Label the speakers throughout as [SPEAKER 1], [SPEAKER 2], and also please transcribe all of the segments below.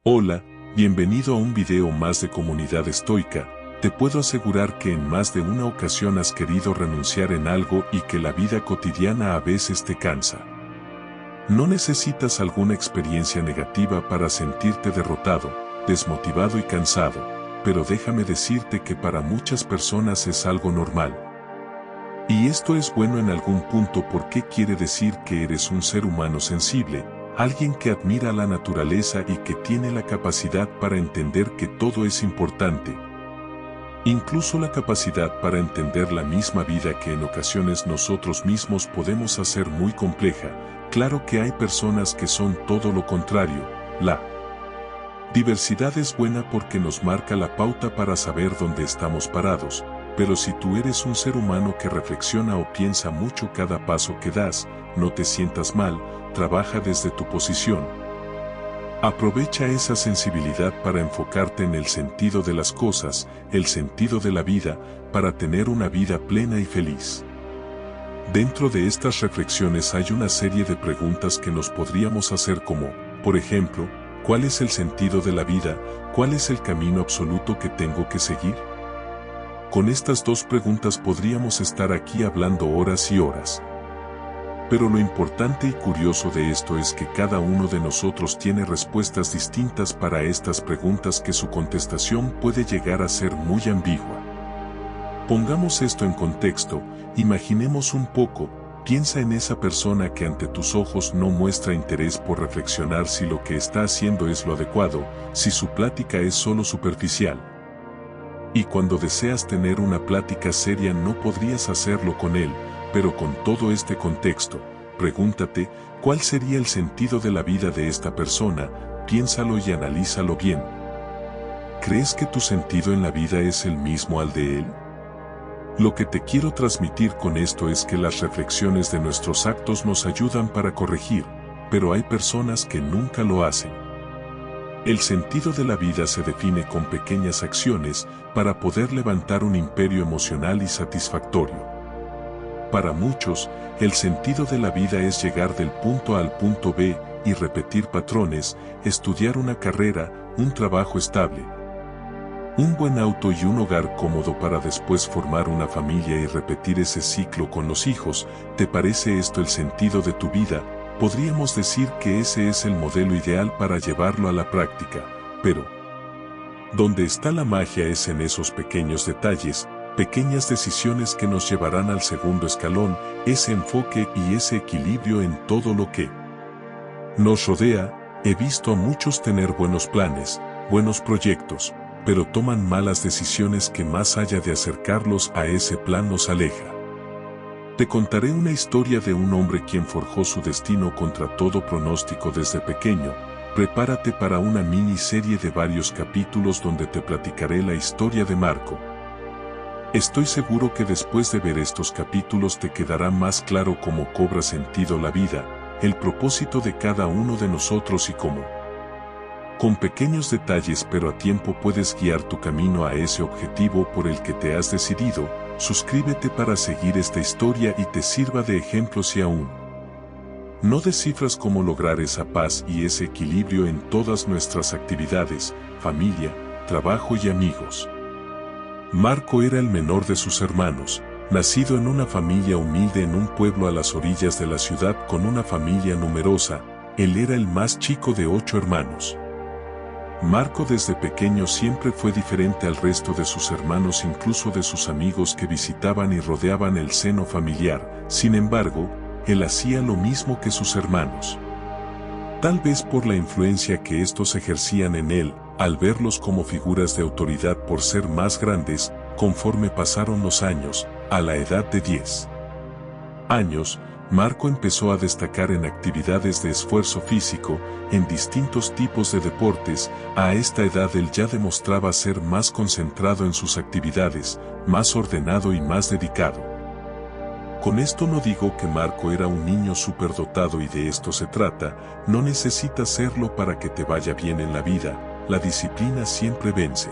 [SPEAKER 1] Hola, bienvenido a un video más de Comunidad Estoica. Te puedo asegurar que en más de una ocasión has querido renunciar en algo y que la vida cotidiana a veces te cansa. No necesitas alguna experiencia negativa para sentirte derrotado, desmotivado y cansado, pero déjame decirte que para muchas personas es algo normal. Y esto es bueno en algún punto porque quiere decir que eres un ser humano sensible, alguien que admira la naturaleza y que tiene la capacidad para entender que todo es importante. Incluso la capacidad para entender la misma vida que en ocasiones nosotros mismos podemos hacer muy compleja. Claro que hay personas que son todo lo contrario. La diversidad es buena porque nos marca la pauta para saber dónde estamos parados, pero si tú eres un ser humano que reflexiona o piensa mucho cada paso que das, no te sientas mal, trabaja desde tu posición. Aprovecha esa sensibilidad para enfocarte en el sentido de las cosas, el sentido de la vida, para tener una vida plena y feliz. Dentro de estas reflexiones hay una serie de preguntas que nos podríamos hacer como, por ejemplo, ¿cuál es el sentido de la vida? ¿Cuál es el camino absoluto que tengo que seguir? Con estas dos preguntas podríamos estar aquí hablando horas y horas. Pero lo importante y curioso de esto es que cada uno de nosotros tiene respuestas distintas para estas preguntas que su contestación puede llegar a ser muy ambigua. Pongamos esto en contexto, imaginemos un poco, piensa en esa persona que ante tus ojos no muestra interés por reflexionar si lo que está haciendo es lo adecuado, si su plática es solo superficial. Y cuando deseas tener una plática seria no podrías hacerlo con él, pero con todo este contexto, pregúntate, ¿cuál sería el sentido de la vida de esta persona? Piénsalo y analízalo bien. ¿Crees que tu sentido en la vida es el mismo al de él? Lo que te quiero transmitir con esto es que las reflexiones de nuestros actos nos ayudan para corregir, pero hay personas que nunca lo hacen. El sentido de la vida se define con pequeñas acciones para poder levantar un imperio emocional y satisfactorio. Para muchos, el sentido de la vida es llegar del punto A al punto B y repetir patrones, estudiar una carrera, un trabajo estable, un buen auto y un hogar cómodo para después formar una familia y repetir ese ciclo con los hijos. ¿Te parece esto el sentido de tu vida? Podríamos decir que ese es el modelo ideal para llevarlo a la práctica, pero donde está la magia es en esos pequeños detalles, pequeñas decisiones que nos llevarán al segundo escalón, ese enfoque y ese equilibrio en todo lo que nos rodea. He visto a muchos tener buenos planes, buenos proyectos, pero toman malas decisiones que más allá de acercarlos a ese plan nos aleja. Te contaré una historia de un hombre quien forjó su destino contra todo pronóstico desde pequeño. Prepárate para una miniserie de varios capítulos donde te platicaré la historia de Marco. Estoy seguro que después de ver estos capítulos te quedará más claro cómo cobra sentido la vida, el propósito de cada uno de nosotros y cómo, con pequeños detalles pero a tiempo puedes guiar tu camino a ese objetivo por el que te has decidido. Suscríbete para seguir esta historia y te sirva de ejemplo si aún no descifras cómo lograr esa paz y ese equilibrio en todas nuestras actividades, familia, trabajo y amigos. Marco era el menor de sus hermanos, nacido en una familia humilde en un pueblo a las orillas de la ciudad con una familia numerosa. Él era el más chico de 8 hermanos. Marco desde pequeño siempre fue diferente al resto de sus hermanos, incluso de sus amigos que visitaban y rodeaban el seno familiar. Sin embargo, él hacía lo mismo que sus hermanos. Tal vez por la influencia que estos ejercían en él, al verlos como figuras de autoridad por ser más grandes, conforme pasaron los años, a la edad de 10 años, Marco empezó a destacar en actividades de esfuerzo físico, en distintos tipos de deportes. A esta edad él ya demostraba ser más concentrado en sus actividades, más ordenado y más dedicado. Con esto no digo que Marco era un niño superdotado y de esto se trata, no necesitas serlo para que te vaya bien en la vida, la disciplina siempre vence.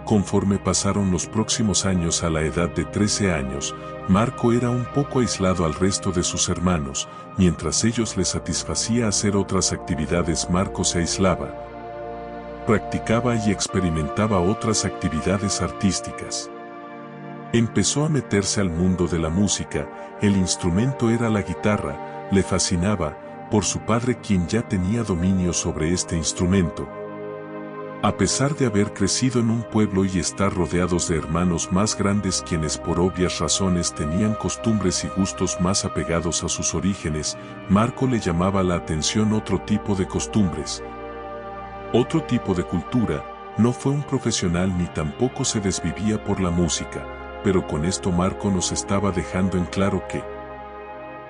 [SPEAKER 1] Conforme pasaron los próximos años, a la edad de 13 años, Marco era un poco aislado al resto de sus hermanos. Mientras ellos le satisfacía hacer otras actividades, Marco se aislaba. Practicaba y experimentaba otras actividades artísticas. Empezó a meterse al mundo de la música, el instrumento era la guitarra, le fascinaba, por su padre quien ya tenía dominio sobre este instrumento. A pesar de haber crecido en un pueblo y estar rodeados de hermanos más grandes quienes por obvias razones tenían costumbres y gustos más apegados a sus orígenes, Marco le llamaba la atención otro tipo de costumbres, otro tipo de cultura. No fue un profesional ni tampoco se desvivía por la música, pero con esto Marco nos estaba dejando en claro que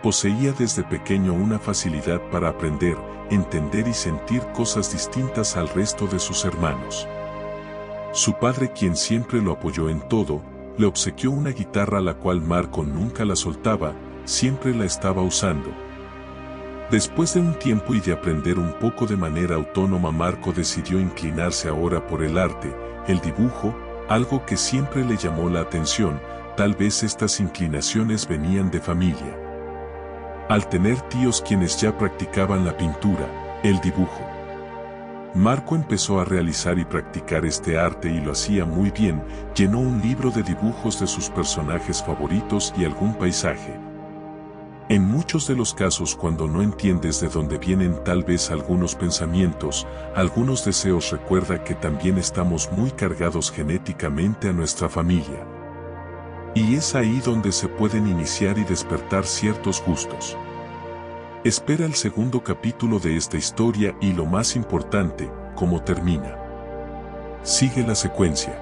[SPEAKER 1] poseía desde pequeño una facilidad para aprender, entender y sentir cosas distintas al resto de sus hermanos. Su padre, quien siempre lo apoyó en todo, le obsequió una guitarra la cual Marco nunca la soltaba, siempre la estaba usando. Después de un tiempo y de aprender un poco de manera autónoma, Marco decidió inclinarse ahora por el arte, el dibujo, algo que siempre le llamó la atención. Tal vez estas inclinaciones venían de familia. Al tener tíos quienes ya practicaban la pintura, el dibujo, Marco empezó a realizar y practicar este arte y lo hacía muy bien. Llenó un libro de dibujos de sus personajes favoritos y algún paisaje. En muchos de los casos, cuando no entiendes de dónde vienen tal vez algunos pensamientos, algunos deseos, recuerda que también estamos muy cargados genéticamente a nuestra familia. Y es ahí donde se pueden iniciar y despertar ciertos gustos. Espera el segundo capítulo de esta historia y, lo más importante, cómo termina. Sigue la secuencia.